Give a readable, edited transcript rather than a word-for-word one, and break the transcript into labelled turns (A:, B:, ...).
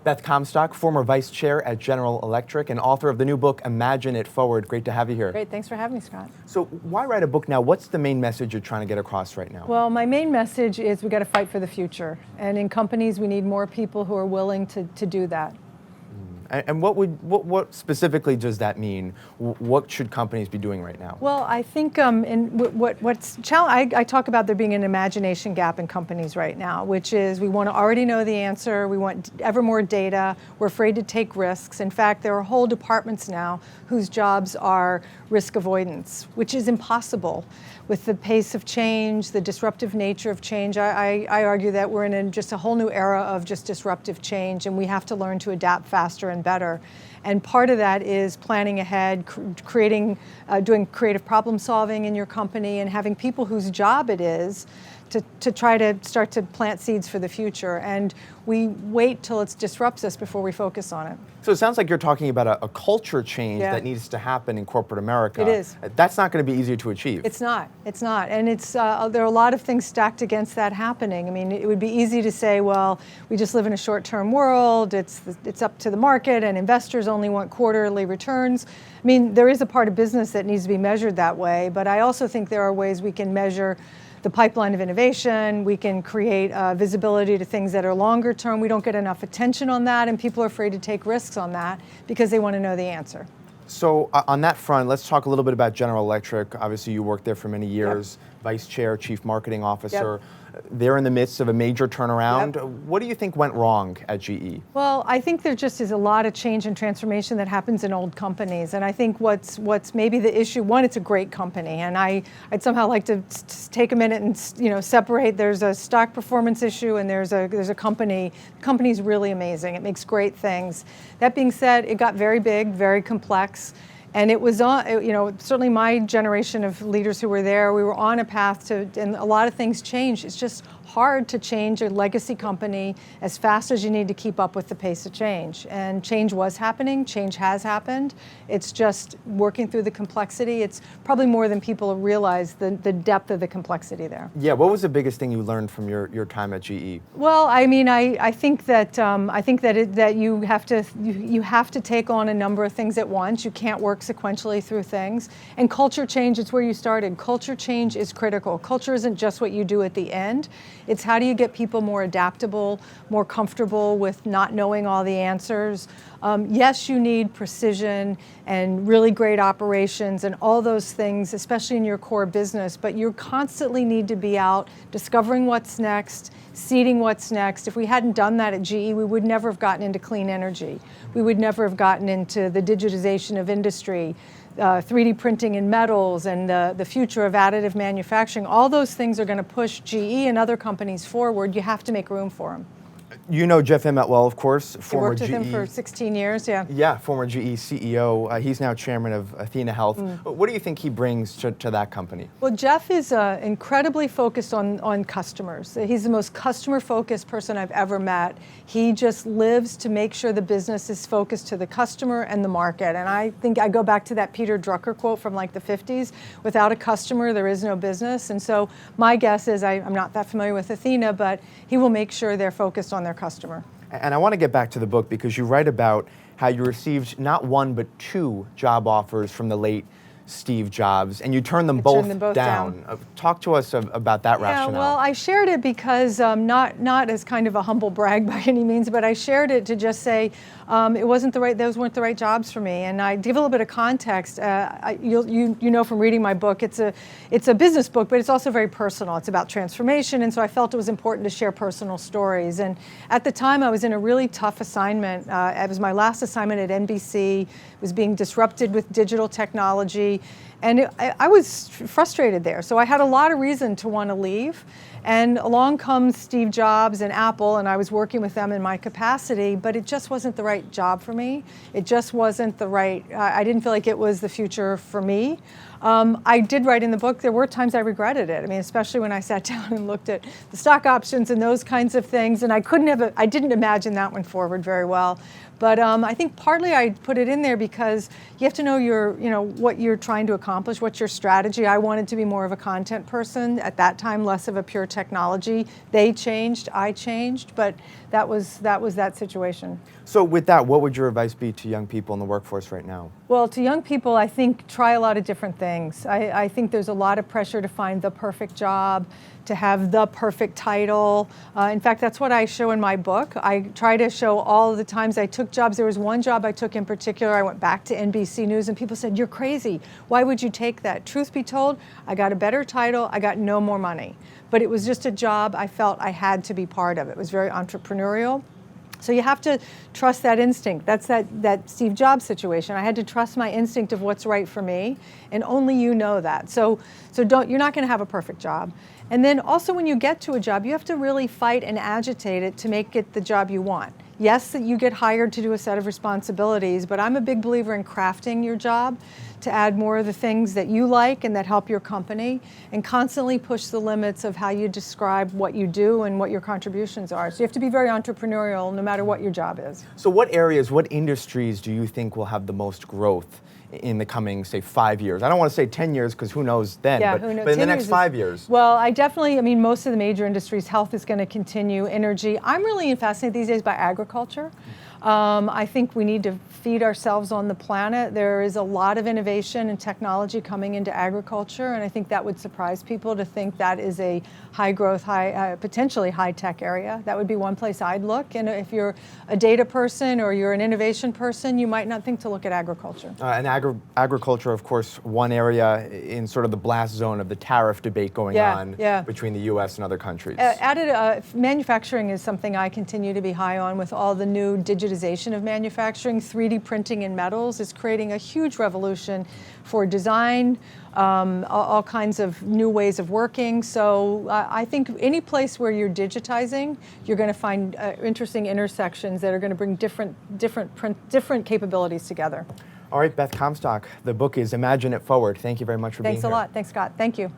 A: Beth Comstock, former vice chair at General Electric and author of the new book, Imagine It Forward. Great to have you here.
B: Great, thanks for having me, Scott.
A: So why write a book now? What's the main message you're trying to get across right now?
B: Well, my main message is we got to fight for the future. And in companies, we need more people who are willing to do that.
A: And what specifically does that mean? What should companies be doing right now?
B: Well, I think I talk about there being an imagination gap in companies right now, which is we want to already know the answer, we want ever more data, we're afraid to take risks. In fact, there are whole departments now whose jobs are risk avoidance, which is impossible. With the pace of change, the disruptive nature of change, I argue that we're in just a whole new era of just disruptive change, and we have to learn to adapt faster and better. And part of that is planning ahead, doing creative problem solving in your company, and having people whose job it is to try to start to plant seeds for the future. And we wait till it disrupts us before we focus on it.
A: So it sounds like you're talking about a culture change that needs to happen in corporate America.
B: It is.
A: That's not going to be easy to achieve.
B: It's not. And there are a lot of things stacked against that happening. I mean, it would be easy to say, well, we just live in a short-term world. It's up to the market, and investors only want quarterly returns. I mean, there is a part of business that needs to be measured that way, but I also think there are ways we can measure the pipeline of innovation. We can create visibility to things that are longer term. We don't get enough attention on that, and people are afraid to take risks on that because they want to know the answer.
A: So on that front, let's talk a little bit about General Electric. Obviously, you worked there for many years, vice chair, chief marketing officer. They're in the midst of a major turnaround. What do you think went wrong at GE?
B: Well, I think there just is a lot of change and transformation that happens in old companies. And I think what's maybe the issue, one, it's a great company. And I'd somehow like to take a minute and separate. There's a stock performance issue and there's a company. The company's really amazing. It makes great things. That being said, it got very big, very complex. And it was on, certainly my generation of leaders who were there, we were on a path to, and a lot of things changed. It's just hard to change a legacy company as fast as you need to keep up with the pace of change. And change was happening, change has happened. It's just working through the complexity. It's probably more than people realize the depth of the complexity there.
A: Yeah, what was the biggest thing you learned from your time at GE?
B: Well, I mean, I think that you have to take on a number of things at once. You can't work sequentially through things. And culture change, it's where you started. Culture change is critical. Culture isn't just what you do at the end. It's how do you get people more adaptable, more comfortable with not knowing all the answers. Yes, you need precision and really great operations and all those things, especially in your core business, but you constantly need to be out discovering what's next, seeding what's next. If we hadn't done that at GE, we would never have gotten into clean energy. We would never have gotten into the digitization of industry, 3D printing in metals, and the future of additive manufacturing. All those things are going to push GE and other companies forward. You have to make room for them.
A: You know Jeff Immelt well, of course.
B: I worked with him for 16 years, yeah.
A: Yeah, former GE CEO. He's now chairman of Athena Health. What do you think he brings to that company?
B: Well, Jeff is incredibly focused on customers. He's the most customer-focused person I've ever met. He just lives to make sure the business is focused to the customer and the market. And I think I go back to that Peter Drucker quote from like the 50s, without a customer, there is no business. And so my guess is, I'm not that familiar with Athena, but he will make sure they're focused on their customer.
A: And I want to get back to the book because you write about how you received not one but two job offers from the late Steve Jobs, and you turned them both down. Talk to us about that rationale.
B: Yeah, well, I shared it because not as kind of a humble brag by any means, but I shared it to just say those weren't the right jobs for me. And I give a little bit of context. You know from reading my book, it's a business book, but it's also very personal. It's about transformation, and so I felt it was important to share personal stories. And at the time, I was in a really tough assignment. It was my last assignment at NBC. It was being disrupted with digital technology. And I was frustrated there. So I had a lot of reason to want to leave. And along comes Steve Jobs and Apple, and I was working with them in my capacity, but it just wasn't the right job for me. It just wasn't the right, I didn't feel like it was the future for me. I did write in the book, there were times I regretted it. I mean, especially when I sat down and looked at the stock options and those kinds of things, and I didn't imagine that one forward very well. But I think partly I put it in there because you have to know what you're trying to accomplish, what's your strategy. I wanted to be more of a content person at that time, less of a pure technology. They changed, I changed, but that was that situation.
A: So with that, what would your advice be to young people in the workforce right now?
B: Well, to young people, I think try a lot of different things. I think there's a lot of pressure to find the perfect job, to have the perfect title. In fact, that's what I show in my book. I try to show all of the times I took jobs. There was one job I took in particular. I went back to NBC News and people said, "You're crazy. Why would you take that?" Truth be told, I got a better title. I got no more money. But it was just a job I felt I had to be part of. It was very entrepreneurial. So you have to trust that instinct. That's that Steve Jobs situation. I had to trust my instinct of what's right for me, and only you know that. So you're not going to have a perfect job. And then also when you get to a job, you have to really fight and agitate it to make it the job you want. Yes, that you get hired to do a set of responsibilities, but I'm a big believer in crafting your job to add more of the things that you like and that help your company, and constantly push the limits of how you describe what you do and what your contributions are. So you have to be very entrepreneurial no matter what your job is.
A: So what areas, what industries do you think will have the most growth in the coming, say, 5 years? I don't want to say 10 years because who knows then,
B: yeah,
A: but,
B: who knows?
A: but in the next 5 years.
B: Well, most of the major industries, health is going to continue, energy. I'm really fascinated these days by agriculture. I think we need to feed ourselves on the planet. There is a lot of innovation and technology coming into agriculture, and I think that would surprise people to think that is a high growth, potentially high tech area. That would be one place I'd look. And if you're a data person or you're an innovation person, you might not think to look at agriculture.
A: And agriculture, of course, one area in sort of the blast zone of the tariff debate going on between the U.S. and other countries.
B: Manufacturing is something I continue to be high on with all the new digitization of manufacturing. 3D printing in metals is creating a huge revolution for design, all kinds of new ways of working. So I think any place where you're digitizing, you're going to find interesting intersections that are going to bring different capabilities together.
A: All right, Beth Comstock, the book is Imagine It Forward. Thank you very much for being here.
B: Thanks a lot. Thanks, Scott. Thank you.